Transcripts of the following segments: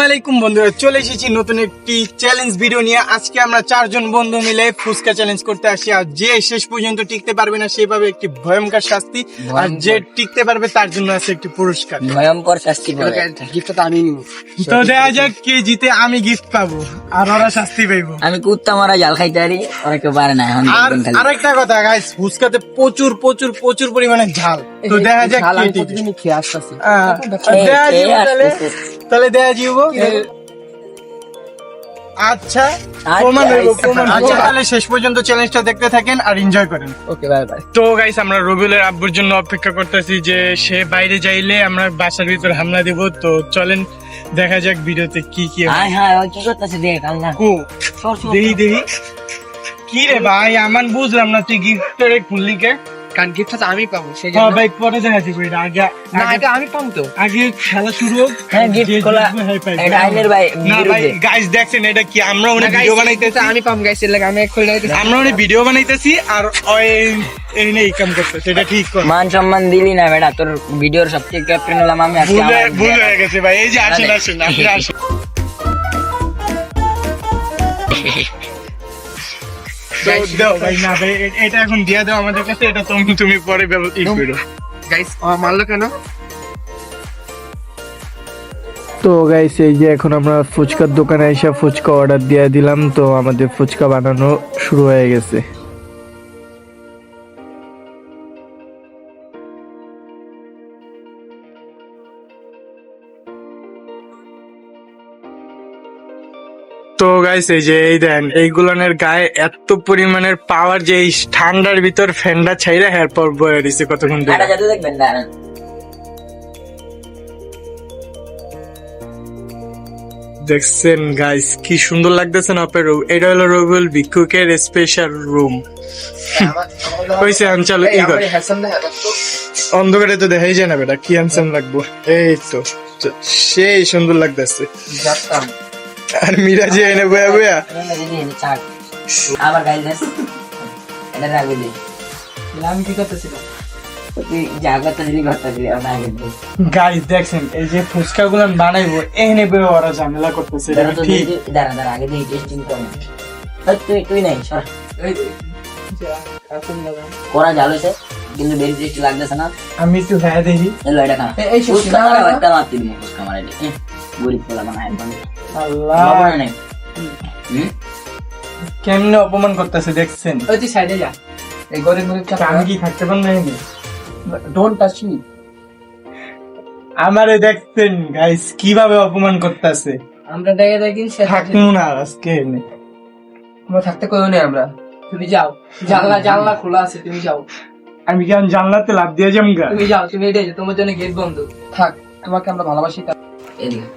আলাইকুম বন্ধুরা, চলে এসেছি নতুন একটি চ্যালেঞ্জ ভিডিও নিয়ে। আজকে আমরা 4 জন বন্ধু মিলে ফুচকা চ্যালেঞ্জ করতে আসি। আর যে শেষ পর্যন্ত টিকতে পারবে না সেভাবে একটি ভয়ঙ্কর শাস্তি, আর যে টিকতে পারবে তার জন্য আছে একটি পুরস্কার। ভয়ঙ্কর শাস্তি পাবে। গিফটটা আমি নিব। তো দেখা যাক কে জিতে। আমি গিফট পাবো আর ওরা শাস্তি পাইবো। আমি কুত্তা মারা জাল খাইতে পারি, ওরা কেউ পারে না। এখন আর আরেকটা কথা গাইস, ফুচকাতে প্রচুর প্রচুর প্রচুর পরিমাণে ঝাল। তো দেখা যাক কে টিকে। প্রতিদিনই খেয়ে আসতেছি। দেখা যাবো তাহলে দেখা যাবো। আচ্ছা প্রমাণ হইব, প্রমাণ। আচ্ছা তাহলে শেষ পর্যন্ত চ্যালেঞ্জটা দেখতে থাকেন আর এনজয় করেন। Okay bye bye. তো গাইস, আমরা রবিউলের আব্বুর জন্য অপেক্ষা করতেছি যে সে বাইরে যাইলে আমরা বাসার ভিতর হামলা দেব। তো চলেন দেখা যাক ভিডিওতে কি কি হয়। হ্যাঁ হ্যাঁ, ওই কি করতেছে দেখ আল্লাহ। কো দেহি দেহি কি রে ভাই, আমার বুঝলাম না তুই গিফটের খুললি কে? কারণ গিফটটা তো আমি পাবো সেই হ্যাঁ জন্য। ভাই পরে দেখাচ্ছি, আগে না এটা আমি পাবো তো। আগে খেলা শুরু হোক। হ্যাঁ গিফট যে খোলা। জিতবে, হ্যাঁ, পাইবে। এটা আইনের ভাই না ভাই বিরুদ্ধে। গাইস দেখছেন এটা কি, আমরা অনেক না, guys, ভিডিও বানাইতেছি। আমি পাবো গাইস, এর লাগে আমি খুলে দিতেছি। আমরা অনেক ভিডিও বানাইতেছি আর ওই এই নেই কাম করতেছে, এটা ঠিক কর। মান সম্মান দিলি না বেটা, তোর ভিডিওর সবচেয়ে ক্যাপ্টেন হলাম আমি। আজকে ভুল হয়ে গেছে ভাই। এই যে আসেন আসেন আপনি আসেন। তো দাও ভাই, না ভাই এটা এখন দিয়ে দাও আমাদের কাছে। এটা তুমি পরে ই করো। গাইস মারলো কেন? তো গাইস, এই যে এখন আমরা ফুচকার দোকানে এসে ফুচকা অর্ডার দিয়ে দিলাম। তো আমাদের ফুচকা বানানো শুরু হয়ে গেছে। তো গাইস এই যে এই দেন, এইগুলানের গায়ে এত পরিমাণের পাওয়ার যে এই ঠান্ডার ভিতর ফ্যানটা ছাইরা এরপর বয়ে দিছে কতক্ষণ ধরে। এটা যাতে দেখবেন দাঁড়ান। দেখছেন গাইস কি সুন্দর লাগতেছে না আপনার? এটা হলো রবিউল ভিক্ষুকের স্পেশাল রুম। হইছে চলো ই কর। অন্ধকারে তো দেখাই যায় না বেটা, কি হ্যান্ডসাম লাগবো। এই তো সেই সুন্দর লাগতেছে। জানতাম। আর মিরাজি এনে বয়া বয়া আবার গাইলেস এটা রাখবে দে। আমি কি করতেছিলাম? তুই যা করতেছিলি করতেছিলি আমার আগে দে। গাইস দেখছেন এই যে ফুচকা গুলান বানাইবো এনে বয়া ওরা ঝামেলা করতেছে। এটা দাঁড়া তো ঠিক দাঁড়া দাঁড়া আগে দিয়ে টেস্টিং কর। তুই তুই নাই সর। এই এখন দাদা করা জাল হয়েছে কিন্তু বেশি টেস্টি লাগতেছে না। আমি একটু হ্যাঁ দেখি। এলো এটা খা। এই ফুচকা মারা একটা মারতে দিবি ফুচকা মারা দে। গরিব পোলা বানায় একদম। আল্লাহ লবণ নেই। কেমনে অপমান করতেছে দেখছেন। ওই তুই সাইডে যা। এই গরিব গরিব চাপ। আমি কি থাকতে পার নাই? Don't touch me. আমারে দেখছেন গাইস কিভাবে অপমান করতেছে। আমরা দেখে দেখি থাকবো না আজকে এনে। আমরা থাকতে কইও না আমরা। তুমি যাও। জানলা জানলা খোলা আছে, তুমি যাও। আমি কেন জানলাতে লাভ দিয়ে যাম গা? তুমি যাও, তুমি এটাই যাও, তোমার জন্য গেট বন্ধ থাক। তোমাকে আমরা ভালোবাসি। এদিকে।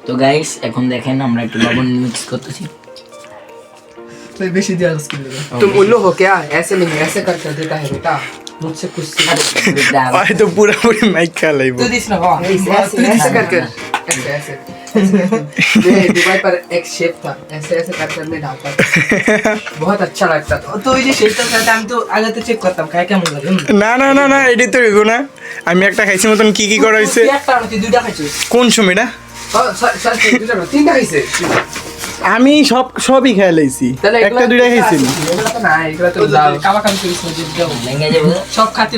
তো গাইস এখন দেখেন আমরা একটু লবণ মিক্স করতেছি। तो बेसी दिया उसके लिए तुम उल्लू हो क्या? ऐसे नहीं, ऐसे करके देता है बेटा, मुझसे कुछ सीखो। আরে তো পুরা পুরি মাইক খালাইবো। तू दिस ना वाह, ऐसे करके ऐसे ऐसे ये दुबई पर एक शेफ था, ऐसे ऐसे करके हमने ढाका, बहुत अच्छा लगता था। तो ये शेफ था हम तो आगे तो चेक करता खाए क्या মজা লাগে। না না না না এডি তো এগো না। আমি একটা খাইছি মতন কি কি করা হইছে। একটা না তুই দুইটা খাইছিস? কোন সময়টা? স্যার দুইটা না তিনটা খাইছে। আমি সবই খেয়ে লাইছি, একটা দুইটা খাইছি না। এগুলা তো না, এগুলা তো দাও কাবা কাম করিস না, দাও ভেঙে যাবে। সব খাতি।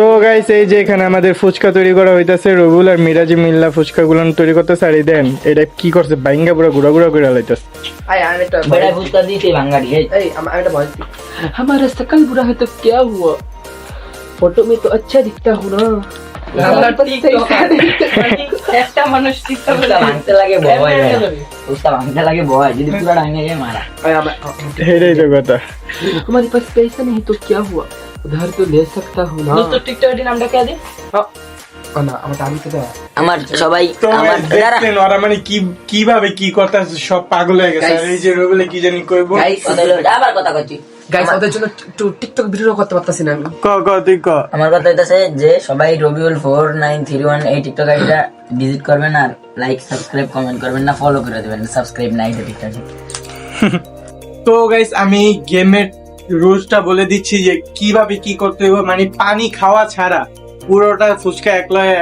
তো গাইস এই যে এখানে আমাদের ফুচকা তৈরি করা হইতাছে। রবিউল আর মিরাজি মিল্লা ফুচকা গুলান তৈরি করতেছে। আর এই দেন এটা কি করছে, বাইঙ্গা পুরো গুড়া গুড়া করে লাইতাছে। আয় আমি তো বড়া ফুচকা দিতে ভাঙাড়ি। এই আমি এটা বল, हमारा शकल बुरा है तो क्या हुआ, फोटो में तो अच्छा दिखता हूँ ना। একটা মানুষ ফুচকা ভাঙতে লাগে ভয় ভাই। ফুচকা ভাঙতে লাগে ভয়, যদি পুরো ভাঙে যায় মারা। এটাই তো কথা। हमारे पास पैसा नहीं तो क्या हुआ, उधार तो ले सकता हूँ ना। दोस्तों टिकटॉक के नाम क्या दे? না আমার দাবি তো দেয়। আমার সবাই তো আমার দাঁড়া দেখছেন ওরা মানে কি কিভাবে কি করতেছে, সব পাগল হয়ে গেছে। আর এই যে রবিউল কি জানি কইবো। গাইস আবার কথা কচ্ছি। গাইস ওদের জন্য একটু টিকটক ভিডিও করতে পারতাছি না আমি। ক তুই ক। আমার কথা হইতাছে যে সবাই রবিউল 4931 এই টিকটক আইডিটা ভিজিট করবেন আর লাইক সাবস্ক্রাইব কমেন্ট করবেন না, ফলো করে দিবেন, সাবস্ক্রাইব নাই তো টিকটকে। তো গাইস আমি গেমের রুলসটা বলে দিচ্ছি যে কিভাবে কি করতে হবে, মানে পানি খাওয়া ছাড়া পুরোটা ফুচকা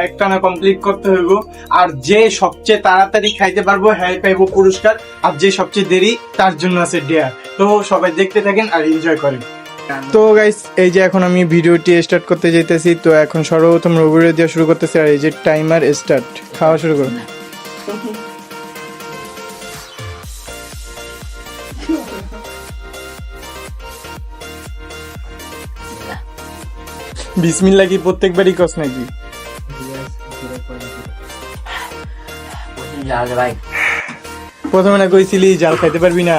একটানা কমপ্লিট করতে হইব। আর যে সবচেয়ে তাড়াতাড়ি খাইতে পারবো হ্যাঁ পাইবো পুরস্কার, আর যে সবচেয়ে দেরি তার জন্য আছে ডেয়ার। তো সবাই দেখতে থাকেন আর এনজয় করেন। তো গাইস এই যে এখন আমি ভিডিওটি স্টার্ট করতে যাইতেছি। তো এখন সর্বপ্রথম রবিরে দিয়ে শুরু করতেছি, আর এই যে টাইমার স্টার্ট, খাওয়া শুরু করুন। বিসমিল্লাহ কি প্রত্যেকবারই কস নাকি? জাল ভাই, প্রথমে না কইছিলি জাল খাইতে পারবি না?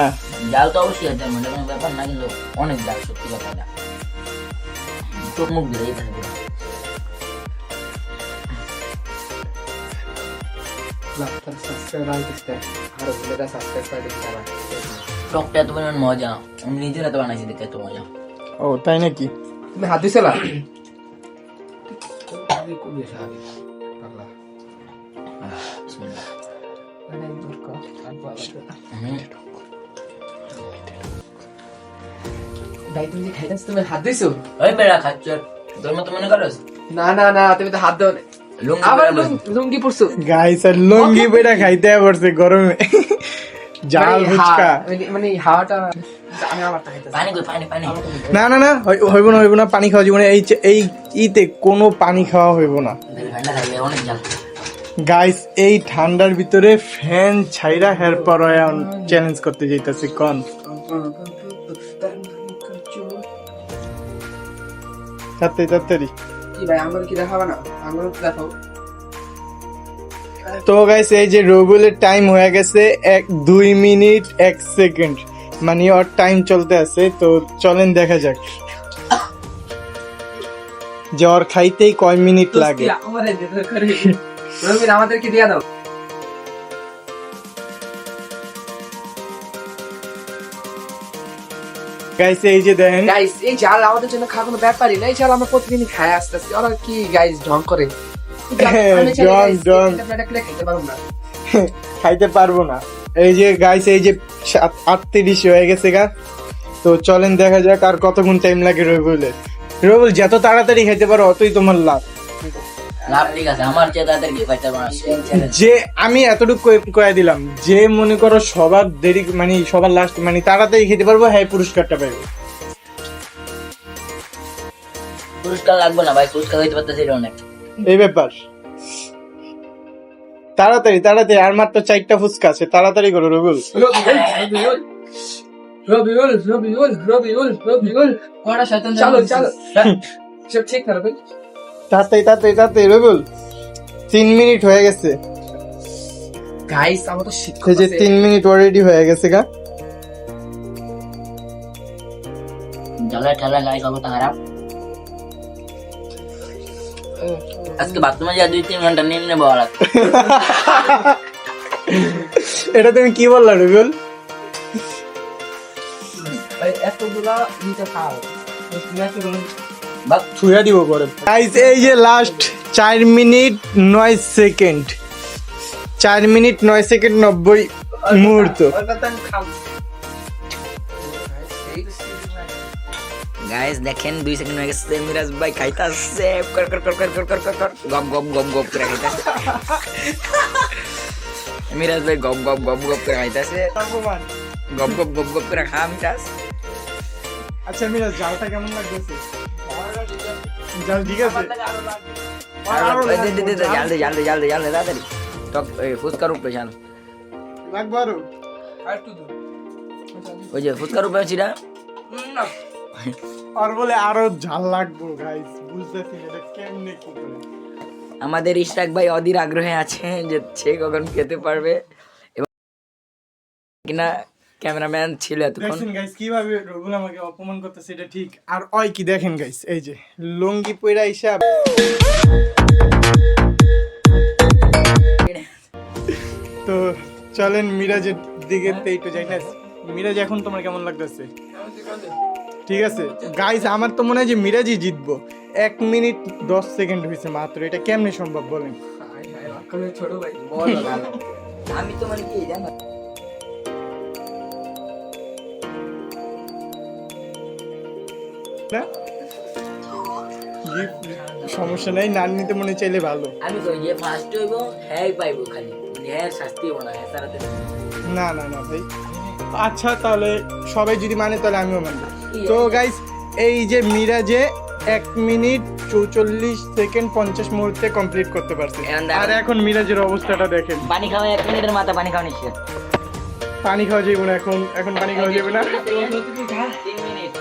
জাল তো অবশ্যই আছে, মনে কোনো ব্যাপার না, কিন্তু অনেক জাল, সত্যি কথা না। চোখ মুখ দিলেই থাকবে। টকটা এত পরিমাণ মজা, আমি নিজের এত বানাইছি দেখতে এত মজা। ও তাই নাকি? তুমি হাত দিছিলা? বিসমিল্লাহ। ভাই তুমি যে খাইতাছ তুমি হাত দিছো? ওই বেড়া খাচ্ছ তোর মতো মনে করস? না না না তুমি তো হাত দাও না। লুঙ্গি আবার পরে বসে। লুঙ্গি পরছো? গাইস আর লঙ্গি পেটা খাইতে পড়ছে গরমে জাল ফুচকা। মানে হাওয়াটা আমি আমারটা খাইতাছি। পানি কই, পানি পানি। না না না হইব না পানি খাওয়া জীবনে এই ইতে কোনো পানি খাওয়া হইব না ঠান্ডা খাইলে অনেক জাল। গাইস। এই ঠান্ডার ভিতরে ফ্যান ছাইরা হেয়ার পর চ্যালেঞ্জ করতে যাইতাছি কোন তাড়াতাড়ি। কি ভাই আমার কি দেখাবা না? আমার তো দেখাও। তো গাইস এই যে রবিউলের টাইম হয়ে গেছে 2 মিনিট 1 সেকেন্ড, মানে ওর টাইম চলতে আছে। তো চলেন দেখা যাক যে ওর খাইতেই কয় মিনিট লাগে। আমারে দিতে করে রবিন আমাদেরকে দিয়া দাও। গাইস এই যে দেখেন, গাইস এই জাল আমাদের জন্য খাওয়া কোনো ব্যাপারই না, এই জাল আমরা প্রতিদিনই খাই আসতেছি। ওরা কি গাইস ঢং করে? ঢং। খেতে পারবো না। খাইতে পারবো না। এই যে গাইস এই যে 38 হয়ে গেছে গা। তো চলেন দেখা যাক আর কতক্ষণ টাইম লাগে রবিউলের। রবিউল যত তাড়াতাড়ি খাইতে পারো অতই তোমার লাভ। লাভ ঠিক আছে, আমার চেয়ে তাদের কি পাইতে পারো না। যে আমি এতটুকু কয়ে দিলাম, যে মনে করো সবার দেরি মানে সবার লাস্ট মানে তাড়াতাড়ি খেতে পারবো হ্যাঁ পুরস্কারটা পাইবো। পুরস্কার লাগবে না ভাই, পুরস্কার হইতে পারতেছি অনেক। এই ব্যাপার, তাড়াতাড়ি আর মাত্র 4টা ফুচকা আছে, তাড়াতাড়ি করো রবিউল। রবিউল ওরা শয়তান চলো সব ঠিক না রবিউল। তাড়াতাড়ি রবিউল। 3 মিনিট হয়ে গেছে। গাইস আমার তো শিক্ষক এই যে আছে। 3 মিনিট অলরেডি হয়ে গেছে গা। জ্বালা ঠালা গাইস অবস্থা খারাপ। আজকে বাথরুমে যা 2-3 ঘন্টা নিয়ে নেবো আর এটা তুমি কি বললা রবিউল? ভাই এতগুলা নিতে খাও। বাপ ছুঁয়া দিব পরে। গাইস এই যে last 4 minute 9 second, 4 minute 9 second 90 মুহূর্ত। গাইস দেখেন 2 সেকেন্ড হয়ে গেছে, মিরাজ ভাই খাইতাছে কর গপ গপ করে খাইতাছে। মিরাজ ভাই গপ গপ করে খাইতাছে, গপ করে খা মিরাজ। আচ্ছা মিরাজ জালটা কেমন লাগতেছে? জাল ঠিক আছে? জাল দে তাড়াতাড়ি। টক ফুচকার উপরে জাল লাগবে আরো? ওই যে ফুচকার উপরে ছিড়া। আর বলে আরো ঝাল লাগবে গাইস, বুঝতেছি না এটা কেমনে কি করে। আমাদের ইশরাক ভাই অধীর আগ্রহে আছে যে সে কখন খেতে পারবে, এবং কিনা ক্যামেরাম্যান ছিল এতক্ষণ। দেখেন গাইস কিভাবে রবিউল আমাকে অপমান করতেছে, এটা ঠিক। আর ওই কি দেখেন গাইস, এই যে লুঙ্গি পয়রা হিসাব। তো চলেন মিরাজের দিকে একটু যাই না। মিরাজ এখন তোমার কেমন লাগতেছে? ঠিক আছে গাইস, আমার তো মনে হয় যে মিরাজই জিতবো। 1 মিনিট 10 সেকেন্ড হয়েছে মাত্র, এটা কেমনে সম্ভব বলেন? ছোট ভাই বলো ভালো। আমি তো মানে কি জানো না? সমস্যা নাই, নান নিতে মনে চাইলে ভালো। আমি কই যে ফার্স্ট হইব হ্যাঁ পাইবো খালি, মানে হ্যাঁ শাস্তি হবো না, হ্যাঁ তারা না না না ভাই, আচ্ছা তাহলে সবাই যদি মানে তাহলে আমিও মানব। তো গাইস, এই যে মিরাজে 1 মিনিট 44 সেকেন্ড 50 মুহূর্তে কমপ্লিট করতে পারছে। আর এখন মিরাজের অবস্থাটা দেখেন। পানি খাওয়া 1 মিনিটের মাথা পানি খাওয়া নিচ্ছে। পানি খাওয়া যাবে না এখন, এখন পানি খাওয়া যাবে না। 3 মিনিট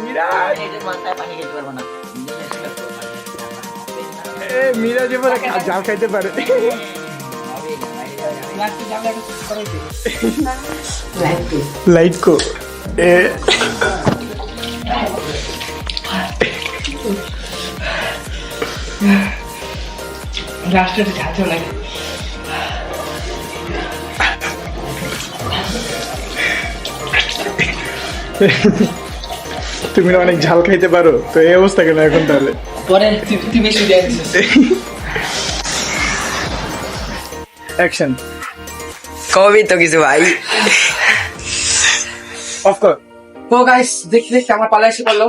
মিরাজ, মিনিটের মাথায় পানি খেতে পারবো না। মিরাজ এবার জাল খাইতে পারে। লাইট কো রাষ্ট্রের ঝাঁঝো লাগে। তুমি না অনেক ঝাল খাইতে পারো, তো এই অবস্থা কেন এখন তাহলে? পরে তুই বেশি দিয়েছিস। অ্যাকশন। কবি তো কিছু ভাই। Of course. তো গাইস দেখতে দেখতে আমার পালা এসে পড়লো,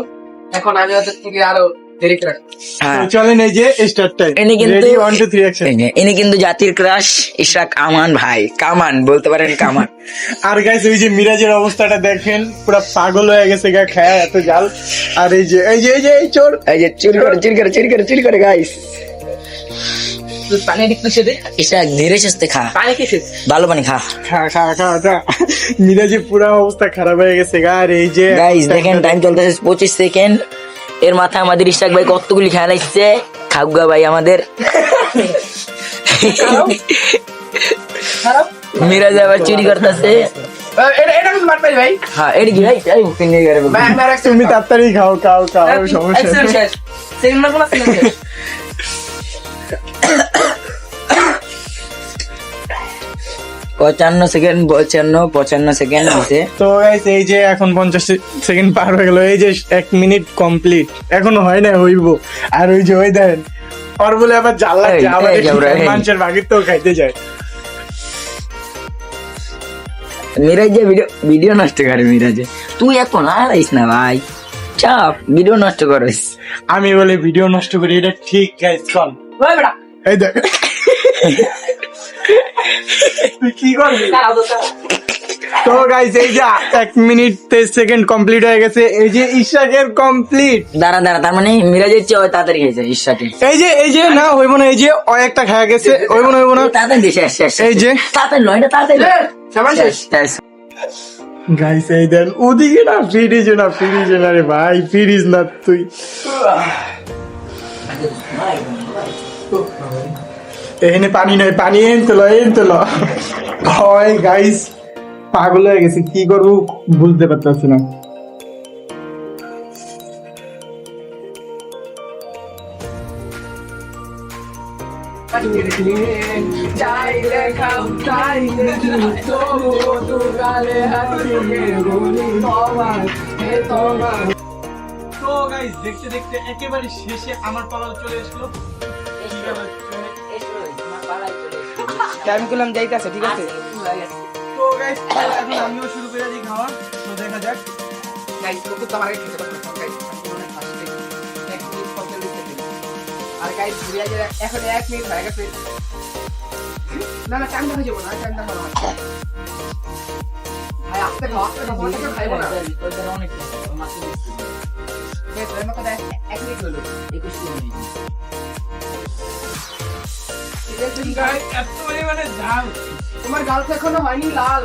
এখন আমি ওদের থেকে আরো দেরি করে হ্যাঁ, চলেন এই যে স্টার্ট টাইম। ইনি কিন্তু রেডি 1 2 3 অ্যাকশন। ইনি কিন্তু জাতির ক্রাশ ইশরাক আমান ভাই, কামান বলতে পারেন কামান। আর গাইস ওই যে মিরাজের অবস্থাটা দেখেন, পুরো পাগল হয়ে গেছে গা খায়া এত জাল। আর এই যে এই চোর, এই যে চুরি করে গাইস। তুই পানি একটু সেদে, ইশরাক ধীরে সুস্থে খা, পানি খেয়েছিস? ভালো পানি খা। খা খা খা খা। মিরাজের পুরো অবস্থা খারাপ হয়ে গেছে গা। আর এই যে গাইস দেখেন টাইম চলতেছে 25 সেকেন্ড। এর মাথায় আমাদের ইশরাক ভাই কতগুলি খেলা লাগছে। খাগুগা ভাই আমাদের খারাপ মিরাজ আবার চুরি করতেছে। এটা কিন্তু মার পাই ভাই। হ্যাঁ এটা কি ভাই? এই ফিনিশ করে বলবো। ভাই আমার তুমি তাড়াতাড়ি খাও খাও খাও, সমস্যা অ্যাকশন নেই। শেষ। সেকেন্ড মার কোন সেকেন্ড শেষ। 55 সেকেন্ড 55 সেকেন্ড হয়েছে। তো গাইস এই যে এখন 50 সেকেন্ড পার হয়ে গেল, এই যে 1 মিনিট কমপ্লিট, এখনো হয় না, হইব। আর ওই যে ওই দেন আর বলে আবার জাল লাগছে, এই, আবার এই যে আমরা, এই। মানুষের ভাগের তো খাইতে যায়। মিরাজ যে ভিডিও নষ্ট করে, মিরাজে তুই এখন আর আইস না ভাই, চাপ ভিডিও নষ্ট করিস। আমি বলে ভিডিও নষ্ট করি, এটা ঠিক গাইস? কল ওই বেটা এই দেখ তুই কি করবি? দাঁড়াও তো দাঁড়াও। তো গাইস এই যে 1 মিনিট 23 সেকেন্ড কমপ্লিট হয়ে গেছে, এই যে ইশাকের কমপ্লিট। দাঁড়া তার মানে মিরাজের চেয়ে তাড়াতাড়ি হয়েছে ইশাকে। এই যে না হইব না, এই যে ও একটা খায়া গেছে, হইব না। তাড়াতাড়ি দিছে, শেষ এই যে তাড়াতাড়ি লয় না, তাড়াতাড়ি লয়। সবাই শেষ। শেষ। গাইস এই দেন ওদিকে না, ফ্রিজ না রে ভাই, ফ্রিজ না তুই। এখানে পানি নাই, পানি এনতে ল। হয় গাইস পাগল হয়ে গেছে, কি করবো বুঝতে পারতেছি না। চাইলে খাও চাইলে তবুও তু গালে হাসিয়ে বলি তোমার হে তোমার। তো গাইস দেখতে দেখতে একেবারে শেষে আমার পালা চলে আসলো। টাইম করলাম যাইতাছে, ঠিক আছে? তো গাইস এখন আমিও শুরু করে দিই খাওয়া, তো দেখা যাক। গাইস লোক তো আমার খেতে পারবে না গাইস, আমি ফার্স্টে 1 মিনিট 45 সেকেন্ড। আর গাইস ঘুরে আগে এখন 1 মিনিট হয়ে গেছে। না টাইম দেখা যাবে না, টাইম দেখা হবে না ভাই। আস্তে খাও মাথা খাইবো না। গাইস এর মধ্যে 1 মিনিট হলো। 21 মিনিট। গাইস এত পরিমাণে ঝাল, তোমার গাল তো এখনো হয়নি লাল,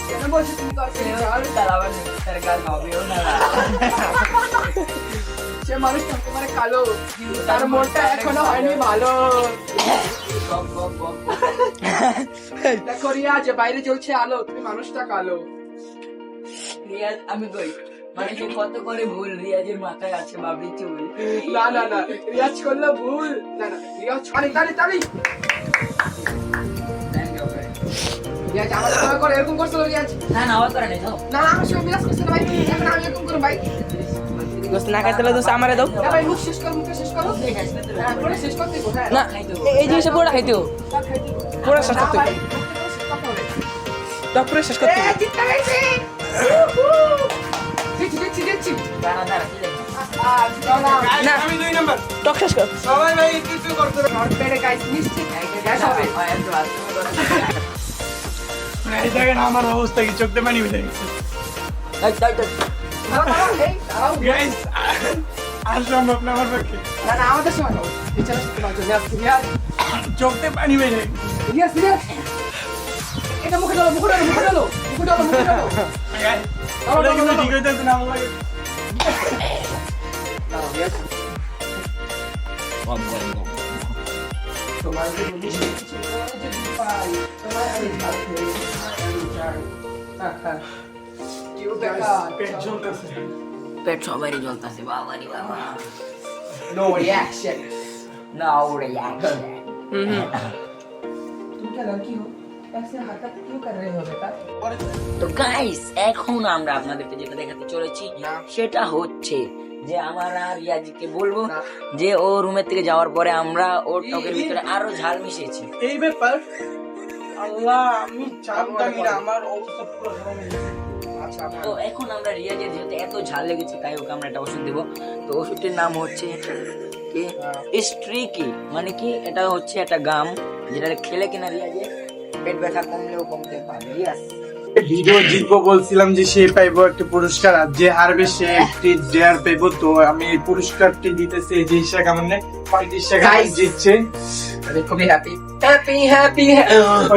কেন বলছো তুমি করছো ঝাল? তার গাল হবেও না। সে মানুষ থাকতে পারে কালো, কিন্তু তার মনটা এখনো হয়নি ভালো। দেখো রিয়া, যে বাইরে জ্বলছে আলো, তুমি মানুষটা কালো। রিয়াজ আমি কই মানে সে কত করে ভুল, রিয়াজের মাথায় আছে বাবরি চুল। না রিয়াজ করলো ভুল। না রিয়াজ তালি রিয়াজ আমার করে এরকম করছিল রিয়াজ না না আবার করে নাই তো না আমার সঙ্গে বিলাস করছে না ভাই এখন আমি এরকম করব ভাই দোস্ত না খাইতে দোস্ত আমারে দাও না ভাই মুখ শেষ কর মুখে শেষ করো হ্যাঁ পুরো শেষ করতে গো হ্যাঁ না এই জিনিসটা পুরোটা খাইতেও পুরো শেষ করতে ভাই টক পুরো শেষ করতে এ জিততে গেছি জিতছি দাঁড়া দাঁড়া কি দেখো না আমি 2 নাম্বার টক শেষ কর সবাই ভাই কিছু করতে নট পেরে গাইস নিশ্চিত গ্যাস হবে এই দেখেন আমার অবস্থা কি চোখতে পানি উঠে গেছে গাইস আর সম্ভব না আমার পক্ষে না না আমাদের সময় নাও বিচার তোমার জন্য আসছি রিয়াজ চোখতে পানি বের হয়ে গেছে রিয়াজ এটা মুখে ডালো গাইস ওটা কিন্তু ঠিক হইতেছে না আমার লাগে তোমার যে বলিস পাই তোমার আমি খাতে হ্যাঁ কিউ টাকা পেট জ্বলতেছে পেট সবারই জ্বলতাছে বাবারি বাবা নো রিঅ্যাকশন না ওরে यार तुम क्या लड़की हो ऐसे हरकत क्यों कर रहे हो बेटा তো গাইস এখন আমরা আপনাদেরকে যেটা দেখাতে চলেছি সেটা হচ্ছে যে আমরা রিয়াজিকে বলবো না। যে ও রুমের থেকে যাওয়ার পরে আমরা ওর টকের ভিতরে আরো ঝাল মিশিয়েছি এই ব্যাপার আল্লাহ আমি জানতামই না আমার অবস্থা পুরো খারাপ হয়ে গেছে আচ্ছা তো এখন আমরা রিয়াজের যেহেতু এত ঝাল লেগেছে তাই ওকে আমরা একটা ওষুধ দেবো তো ওষুধটির নাম হচ্ছে কি স্ট্রিকি মানে কি এটা হচ্ছে একটা গাম যেটা খেলে কিনা রিয়াজের পেট ব্যথা কমলেও কমতে পারে ইয়েস ভিডিও জিতবো বলছিলাম যে সে পাইবো একটা পুরস্কার আর যে হারবে সে একটি ডেয়ার পাইবো তো আমি এই পুরস্কারটি দিতেছি যে হিসাবে মানে 35 টাকা Guys. জিতছে আমি খুবই হ্যাপি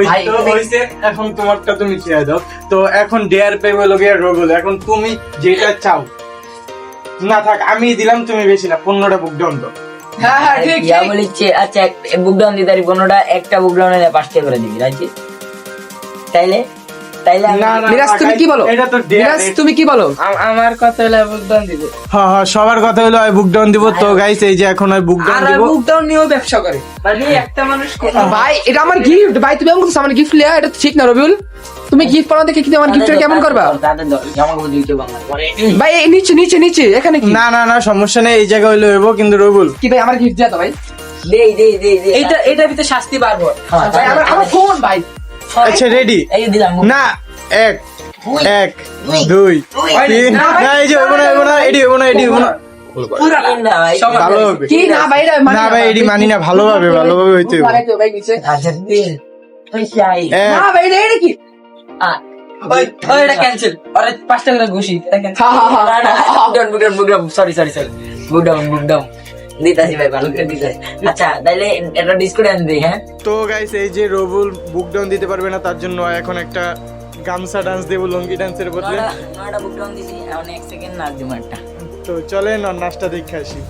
ভাই হইছে এখন তোমারটা তুমি খেয়ে দাও তো এখন ডেয়ার পাইবো লোকে রোগল এখন তুমি যেটা চাও না থাক আমি দিলাম তুমি বেশি না 15টা বুক ডাউন দাও হ্যাঁ হ্যাঁ ঠিক ইয়া বলিচ্ছে আচ্ছা বুক ডাউন দিতে পারি 15টা একটা বুক ডাউন এলে 5 টাকা করে দিবি রাজি তাইলে তাইলে আমি- না না মিরাজ, তুমি কি বলো? এটা তো ডেয়ার মিরাজ তুমি কি বলো আমার কথা হলো বুক ডাউন দিবে হ্যাঁ হ্যাঁ সবার কথা হলো আমি বুক ডাউন দিব তো গাইস এই যে এখন আমি বুক ডাউন আর দিব বুক ডাউন নিয়েও ব্যবসা করে মানে একটা মানুষ ভাই এটা আমার গিফট ভাই তুমি আমাকে আমার গিফট লিয়া এটা তো ঠিক না রবিউল তুমি গিফট পাওয়া দেখে কি আমার গিফটটা কেমন করবা তাদের দর জামা কাপড় দিতে বাংলা পরে ভাই এই নিচে এখানে কি না না না সমস্যা নেই এই জায়গা হইলো হইব কিন্তু রবুল কি ভাই আমার গিফট দিয়া তো ভাই দে এইটা ভিতরে শাস্তি পারবো ভাই আমার ফোন ভাই আচ্ছা রেডি এই দিলাম না এক এক দুই তিন না এই যে হইব না এডি হইব না পুরা না ভাই ভালো হবে কি না ভাই এটা না ভাই এডি মানি না ভালোভাবে হইতে হবে লাগাইতে হবে ভাই নিচে আচ্ছা দিল তুই চাই এক না ভাই এটা কি ওই এটা ক্যান্সেল আরে 5 টাকা করে ঘুষি এটা ক্যান্সেল বুক ডাউন সরি বুক ডাউন দিতাছি ভাই ভালো করে দিতাছি আচ্ছা তাইলে এটা ডিসকাউন্ট দিই হ্যাঁ তো গাইস এই যে রবুল বুক ডাউন দিতে পারবে না তার জন্য এখন একটা গামছা ডান্স দেব লঙ্গি ডান্সের বদলে নয়টা বুক ডাউন দিছি এখন 1 সেকেন্ড নাচ দিব একটা তো চলেন আর নাচটা দেখে আসি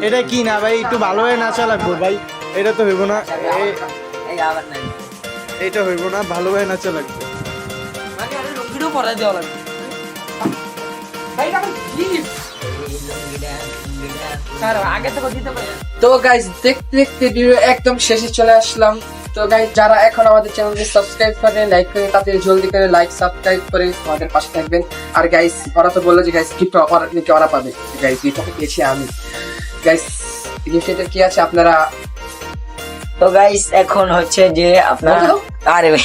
এটা কি না ভাই একটু ভালোভাবে নাচা লাগবে ভাই এটা তো হইব না এই আবার নাই এটা হইব না ভালোভাবে নাচা লাগবে মানে আরে লুঙ্গিটাও পরাই দেওয়া লাগবে ভাই এটা আমার গিফট কারণ আগে থেকে দিতে পারে তো গাইস দেখতে ভিডিও একদম শেষে চলে আসলাম তো গাইস যারা এখন আমাদের চ্যানেলকে সাবস্ক্রাইব করে লাইক করে তাতে জলদি করে লাইক সাবস্ক্রাইব করে আমাদের পাশে থাকবেন আর গাইস ওরা তো বললো যে গাইস গিফট ওরা পাবে গাইস গিফট পেয়েছি আমি গাইস গিফট কি আছে আপনারা তো গাইস এখন হচ্ছে যে আপনারা বলো। আরে ভাই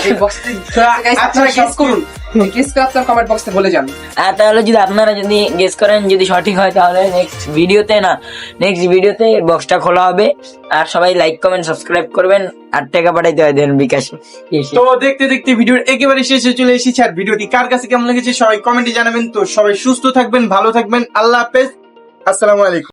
এই বক্সে আপনারা গেস করুন গেস করে আপনার কমেন্ট বক্সে বলে যান আর তাহলে যদি আপনারা যদি গেস করেন যদি সঠিক হয় তাহলে নেক্সট ভিডিওতে বক্সটা খোলা হবে আর সবাই লাইক কমেন্ট সাবস্ক্রাইব করবেন আর টাকা পাঠাইতে হয় দেন বিকাশে তো দেখতে ভিডিওর একেবারে শেষে চলে এসেছি আর ভিডিওটি কার কাছে কেমন লেগেছে সবাই কমেন্টে জানাবেন তো সবাই সুস্থ থাকবেন ভালো থাকবেন আল্লাহ হাফেজ আসসালামু আলাইকুম